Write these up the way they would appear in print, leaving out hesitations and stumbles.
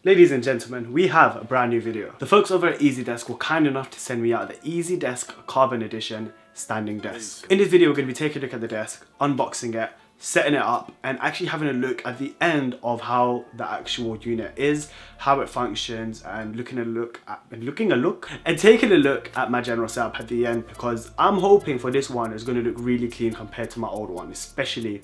Ladies and gentlemen, we have a brand new video. The folks over at EasyDesk were kind enough to send me out the EasyDesk Carbon Edition standing desk. In this video, we're going to be taking a look at the desk, unboxing it, setting it up, and actually having a look at the end of how the actual unit is, how it functions, and taking a look at my general setup at the end, because I'm hoping for this one is going to look really clean compared to my old one, especially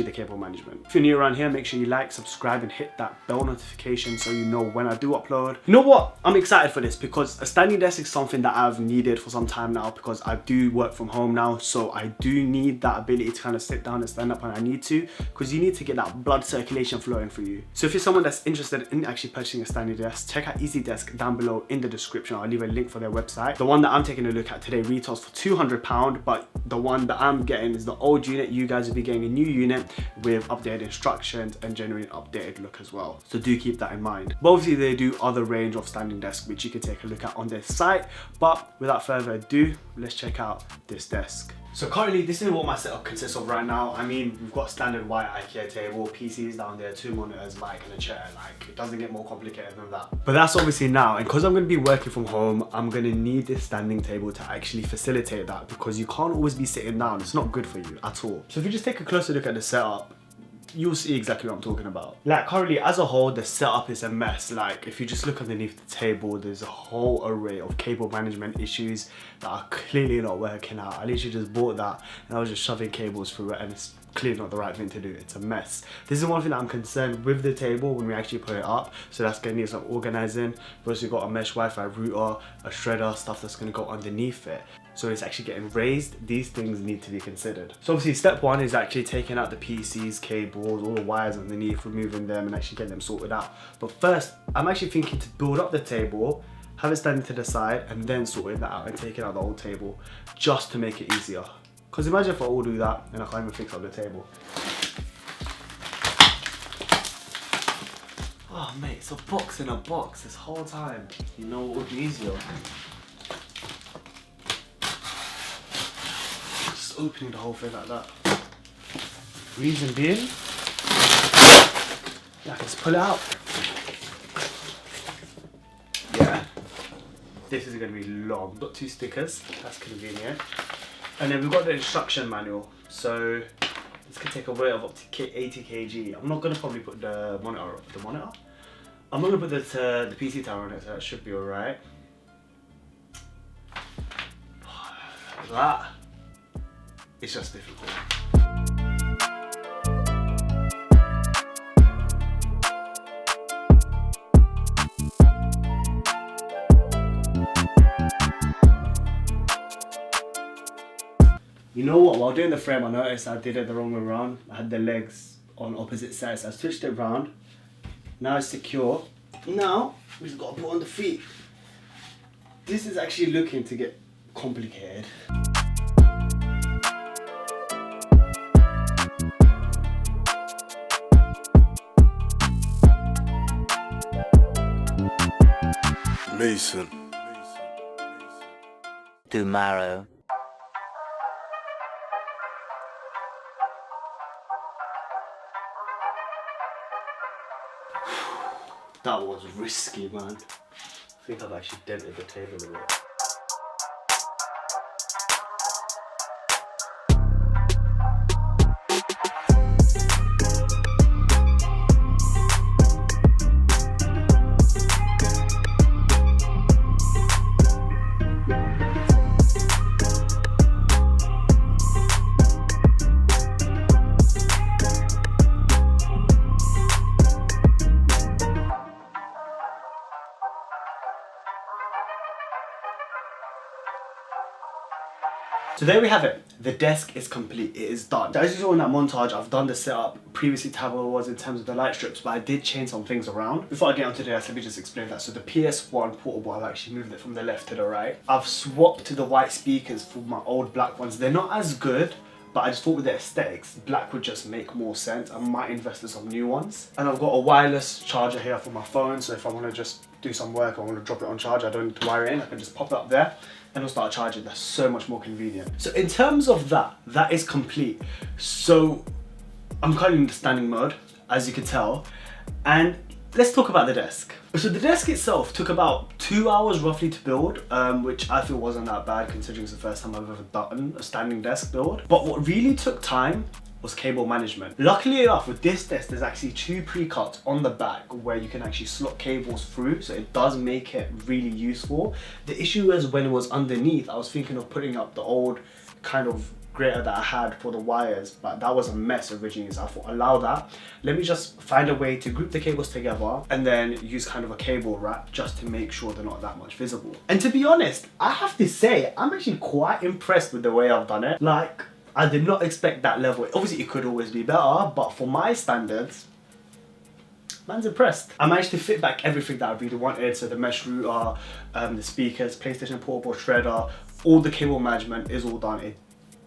the cable management. If you're new around here, make sure you like, subscribe, and hit that bell notification so you know when I do upload. You know what? I'm excited for this because a standing desk is something that I've needed for some time now, because I do work from home now, so I do need that ability to kind of sit down and stand up when I need to, because you need to get that blood circulation flowing for you. So if you're someone that's interested in actually purchasing a standing desk, check out EasyDesk down below in the description. I'll leave a link for their website. The one that I'm taking a look at today retails for £200, but the one that I'm getting is the old unit. You guys will be getting a new unit with updated instructions and genuine updated look as well, so do keep that in mind. But obviously they do other range of standing desks which you can take a look at on their site, but without further ado, let's check out this desk. So currently this is what my setup consists of right now. I mean, we've got standard white IKEA table, PCs down there, 2 monitors, mic and a chair. Like, it doesn't get more complicated than that. But that's obviously now, and because I'm going to be working from home, I'm going to need this standing table to actually facilitate that, because you can't always be sitting down. It's not good for you at all. So if you just take a closer look at the setup, you'll see exactly what I'm talking about. Like, currently as a whole, the setup is a mess. Like, if you just look underneath the table, there's a whole array of cable management issues that are clearly not working out. I literally just bought that and I was just shoving cables through it, and it's clearly not the right thing to do. It's a mess. This is one thing that I'm concerned with the table when we actually put it up, so that's gonna need some organizing. We've also got a mesh Wi-Fi router, a shredder, stuff that's gonna go underneath it, so it's actually getting raised. These things need to be considered. So obviously step one is actually taking out the PCs, cables, all the wires underneath, removing them and actually getting them sorted out. But first, I'm actually thinking to build up the table, have it standing to the side, and then sorting that out and taking out the old table, just to make it easier. Because imagine if I all do that and I can't even fix up the table. Oh mate, it's a box in a box this whole time. You know what would be easier? Just opening the whole thing like that. Reason being, yeah, I can just pull it out. Yeah, this is going to be long. Got 2 stickers, that's convenient. And then we've got the instruction manual, so this could take a weight of up to 80 kg. I'm not going to probably put the monitor. I'm not going to put the PC tower on it, so that should be alright. That is just difficult. You know what, while doing the frame I noticed I did it the wrong way around. I had the legs on opposite sides, so I switched it around. Now it's secure. Now we just got to put on the feet. This is actually looking to get complicated. Mason. Tomorrow. That was risky, man. I think I've actually dented the table a bit. So there we have it. The desk is complete. It is done. As you saw in that montage, I've done the setup previously to how it was in terms of the light strips, but I did change some things around. Before I get onto the desk, let me just explain that. So the PS1 portable, I've actually moved it from the left to the right. I've swapped to the white speakers for my old black ones. They're not as good, but I just thought with the aesthetics, black would just make more sense. I might invest in some new ones. And I've got a wireless charger here for my phone, so if I want to just do some work, I want to drop it on charge, I don't need to wire it in, I can just pop it up there and it'll start charging. That's so much more convenient. So in terms of that is complete. So I'm currently in the standing mode, as you can tell, and let's talk about the desk. So the desk itself took about 2 hours roughly to build, which I feel wasn't that bad considering it's the first time I've ever done a standing desk build. But what really took time was cable management. Luckily enough, with this desk, there's actually 2 pre-cuts on the back where you can actually slot cables through, so it does make it really useful. The issue is when it was underneath, I was thinking of putting up the old kind of grater that I had for the wires, but that was a mess originally, so I thought, allow that. Let me just find a way to group the cables together and then use kind of a cable wrap just to make sure they're not that much visible. And to be honest, I have to say, I'm actually quite impressed with the way I've done it. Like, I did not expect that level. Obviously, it could always be better, but for my standards, man's impressed. I managed to fit back everything that I really wanted. So the mesh router, the speakers, PlayStation portable shredder, all the cable management is all done. It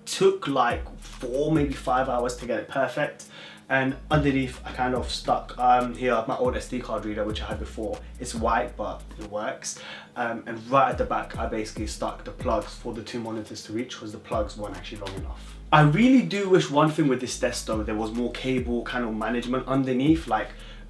took like 4, maybe 5 hours to get it perfect. And underneath, I kind of stuck here my old SD card reader, which I had before. It's white, but it works. And right at the back, I basically stuck the plugs for the 2 monitors to reach, because the plugs weren't actually long enough. I really do wish one thing with this desk though, there was more cable kind of management underneath, like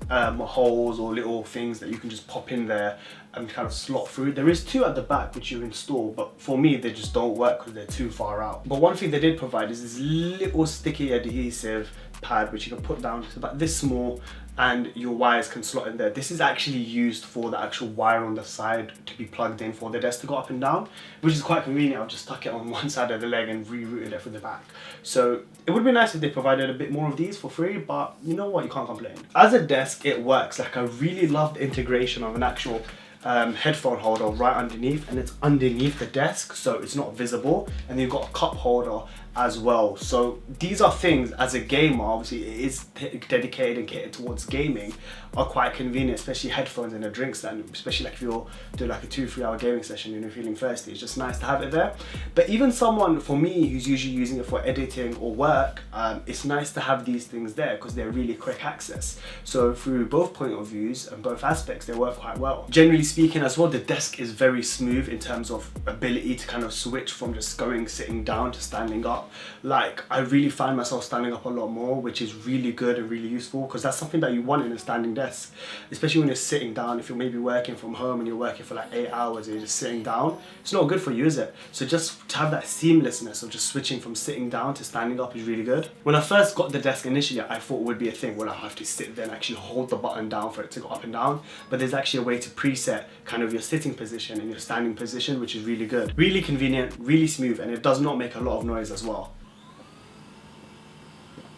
holes or little things that you can just pop in there and kind of slot through. There is 2 at the back which you install, but for me they just don't work because they're too far out. But one thing they did provide is this little sticky adhesive pad which you can put down. It's about this small, and your wires can slot in there. This is actually used for the actual wire on the side to be plugged in for the desk to go up and down, which is quite convenient. I've just stuck it on one side of the leg and rerouted it from the back. So it would be nice if they provided a bit more of these for free, but you know what, you can't complain. As a desk, it works. Like, I really love the integration of an actual headphone holder right underneath, and it's underneath the desk, so it's not visible. And you've got a cup holder as well. So these are things, as a gamer, obviously it is dedicated and catered towards gaming, are quite convenient, especially headphones and a drink stand, especially like if you're doing like a 2-3 hour gaming session and you're feeling thirsty. It's just nice to have it there. But even someone, for me, who's usually using it for editing or work, it's nice to have these things there because they're really quick access. So through both point of views and both aspects, they work quite well. Generally speaking as well, the desk is very smooth in terms of ability to kind of switch from just sitting down to standing up. Like, I really find myself standing up a lot more, which is really good and really useful, because that's something that you want in a standing desk, especially when you're sitting down. If you're maybe working from home and you're working for like 8 hours and you're just sitting down, it's not good for you, is it? So just to have that seamlessness of just switching from sitting down to standing up is really good. When I first got the desk initially, I thought it would be a thing where I have to sit there and actually hold the button down for it to go up and down, but there's actually a way to preset kind of your sitting position and your standing position, which is really good. Really convenient, really smooth, and it does not make a lot of noise as well.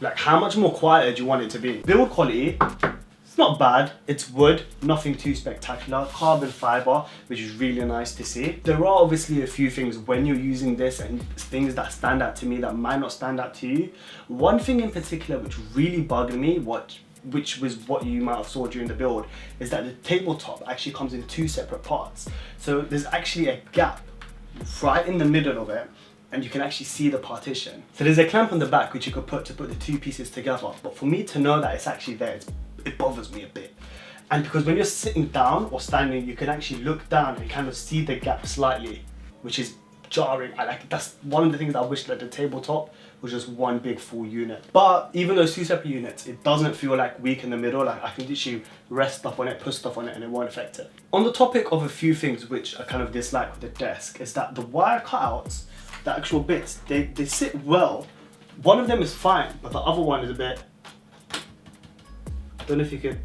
Like, how much more quieter do you want it to be? Build quality, it's not bad. It's wood, nothing too spectacular. Carbon fiber, which is really nice to see. There are obviously a few things when you're using this and things that stand out to me that might not stand out to you. One thing in particular which really bugged me, which was what you might have saw during the build, is that the tabletop actually comes in 2 separate parts. So there's actually a gap right in the middle of it, and you can actually see the partition. So there's a clamp on the back which you could put to put the 2 pieces together, but for me to know that it's actually there, it bothers me a bit. And because when you're sitting down or standing, you can actually look down and kind of see the gap slightly, which is jarring. That's one of the things that I wish that the tabletop was just one big full unit. But even those 2 separate units, it doesn't feel like weak in the middle. Like, I can literally rest stuff on it, put stuff on it, and it won't affect it. On the topic of a few things which I kind of dislike with the desk, is that the wire cutouts, the actual bits, they sit well. One of them is fine, but the other one is a bit, I don't know if you could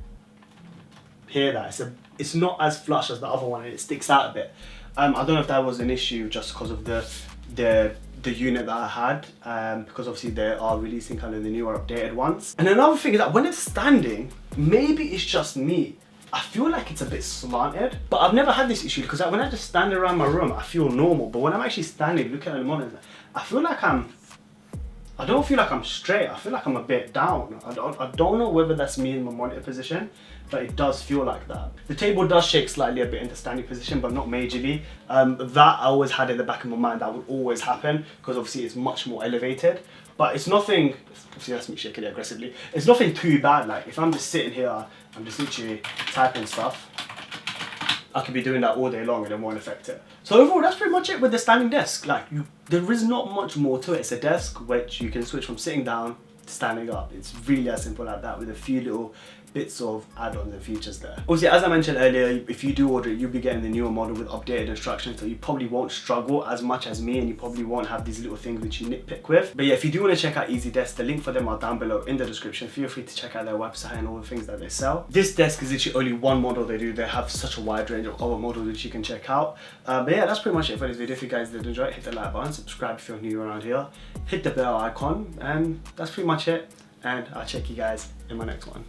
hear that. It's not as flush as the other one, and it sticks out a bit. I don't know if that was an issue just because of the unit that I had, because obviously they are releasing kind of the newer updated ones. And another thing is that when it's standing, maybe it's just me, I feel like it's a bit slanted, but I've never had this issue because when I just stand around my room, I feel normal. But when I'm actually standing looking at the monitor, I feel like I don't feel like I'm straight. I feel like I'm a bit down. I don't know whether that's me in my monitor position, but it does feel like that. The table does shake slightly a bit into standing position, but not majorly. That I always had in the back of my mind that would always happen because obviously it's much more elevated. But it's nothing, obviously that's me shaking it aggressively. It's nothing too bad. Like, if I'm just sitting here, I'm just literally typing stuff, I could be doing that all day long and it won't affect it. So overall, that's pretty much it with the standing desk. Like, there is not much more to it. It's a desk which you can switch from sitting down to standing up. It's really as simple like that, with a few little bits of add-ons and features there. Obviously, as I mentioned earlier, if you do order it, you'll be getting the newer model with updated instructions, so you probably won't struggle as much as me, and you probably won't have these little things which you nitpick with. But yeah, if you do want to check out Easy Desk, the link for them are down below in the description. Feel free to check out their website and all the things that they sell. This desk is literally only one model they do. They have such a wide range of other models which you can check out. But yeah, that's pretty much it for this video. If you guys did enjoy it, hit the like button, subscribe if you're new around here, hit the bell icon, and that's pretty much it. And I'll check you guys in my next one.